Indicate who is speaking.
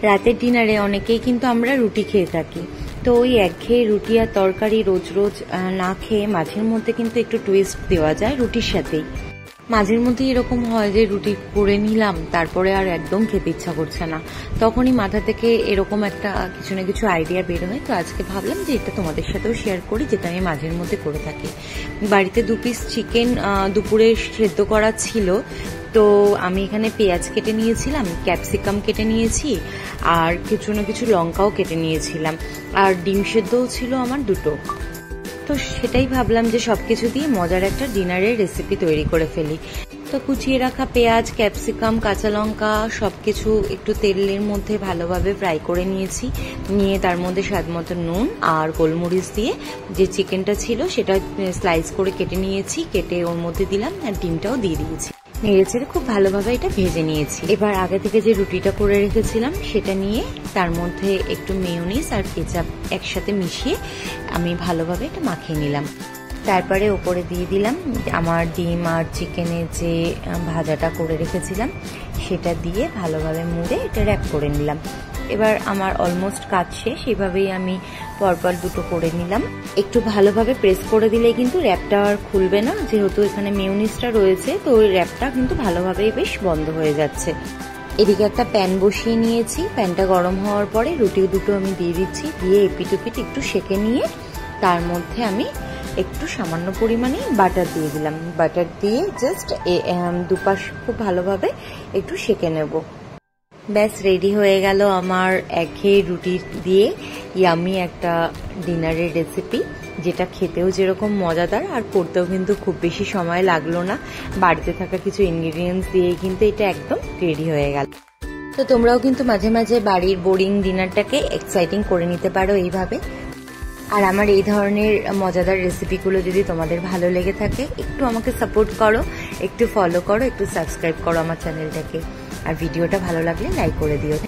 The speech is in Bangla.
Speaker 1: রাতের ডিনারে অনেকেই কিন্তু আমরা রুটি খেয়ে থাকি। তো ওই একঘেয়ে রুটি আর তরকারি রোজ রোজ না খেয়ে মাঝের মধ্যে কিন্তু একটু টুইস্ট দেওয়া যায় রুটির সাথেই। মাঝের মধ্যে এরকম হয় যে রুটি করে নিলাম, তারপরে আর একদম খেতে ইচ্ছা করছে না, তখনই মাথা থেকে এরকম একটা কিছু না কিছু আইডিয়া বের হয়। তো আজকে ভাবলাম যে এটা তোমাদের সাথেও শেয়ার করি, যেটা আমি মাঝের মধ্যে করে থাকি। বাড়িতে 2 পিস চিকেন দুপুরে সেদ্ধ করা ছিল, তো আমি এখানে পেঁয়াজ কেটে নিয়েছিলাম, ক্যাপসিকাম কেটে নিয়েছি, আর কিছু না কিছু লঙ্কাও কেটে নিয়েছিলাম, আর ডিম সেদ্ধও ছিল আমার 2টো। তো সেটাই ভাবলাম যে সবকিছু দিয়ে মজার একটা ডিনারের রেসিপি তৈরি করে ফেলি। তো কুচিয়ে রাখা পেঁয়াজ, ক্যাপসিকাম, কাঁচা লঙ্কা সবকিছু একটু তেলের মধ্যে ভালোভাবে ফ্রাই করে নিয়েছি। নিয়ে তার মধ্যে স্বাদ মতো নুন আর গোলমরিচ দিয়ে যে চিকেনটা ছিল সেটা স্লাইস করে কেটে নিয়েছি, কেটে ওর মধ্যে দিলাম, আর ডিমটাও দিয়ে দিয়েছি। নেড়েচেড়ে খুব ভালোভাবে এটা ভেজে নিয়েছি। এবার আগে থেকে যে রুটিটা করে রেখেছিলাম সেটা নিয়ে তার মধ্যে একটু মেয়োনিজ আর কেচাপ একসাথে মিশিয়ে আমি ভালোভাবে এটা মাখিয়ে নিলাম। তারপরে ওপরে দিয়ে দিলাম আমার ডিম আর চিকেনের যে ভাজাটা করে রেখেছিলাম সেটা দিয়ে ভালোভাবে মুড়ে এটা র্যাপ করে নিলাম। এবার আমার অলমোস্ট কাজ শেষ। এভাবেই আমি পরপর 2টো করে নিলাম। একটু ভালোভাবে প্রেস করে দিলে কিন্তু র্যাপটা আর খুলবে না, যেহেতু এখানে মেয়োনিজটা রয়েছে, তো ওই র্যাপটা কিন্তু ভালোভাবেই বেশ বন্ধ হয়ে যাচ্ছে। এদিকে একটা প্যান বসিয়ে নিয়েছি, প্যানটা গরম হওয়ার পরে রুটি 2টো আমি দিয়ে দিচ্ছি, দিয়ে এপিট ওপিট একটু সেঁকে নিয়ে তার মধ্যে আমি একটু সামান্য পরিমাণে বাটার দিয়ে দিলাম। বাটার দিয়ে জাস্ট দুপাশ খুব ভালোভাবে একটু সেঁকে নেব। ব্যাস রেডি হয়ে গেল আমার একঘেয়ে রুটি দিয়ে ইয়ামি একটা ডিনারের রেসিপি, যেটা খেতেও যেরকম মজাদার আর করতেও কিন্তু খুব বেশি সময় লাগলো না। বাড়িতে থাকা কিছু ইনগ্রিডিয়েন্টস দিয়ে কিন্তু এটা একদম রেডি হয়ে গেল। তো তোমরাও কিন্তু মাঝে মাঝে বাড়ির বোরিং ডিনারটাকে এক্সাইটিং করে নিতে পারো এইভাবে। আর আমার এই ধরনের মজাদার রেসিপিগুলো যদি তোমাদের ভালো লেগে থাকে, একটু আমাকে সাপোর্ট করো, একটু ফলো করো, একটু সাবস্ক্রাইব করো আমার চ্যানেলটাকে, আর ভিডিওটা ভালো লাগলে লাইক করে দিও।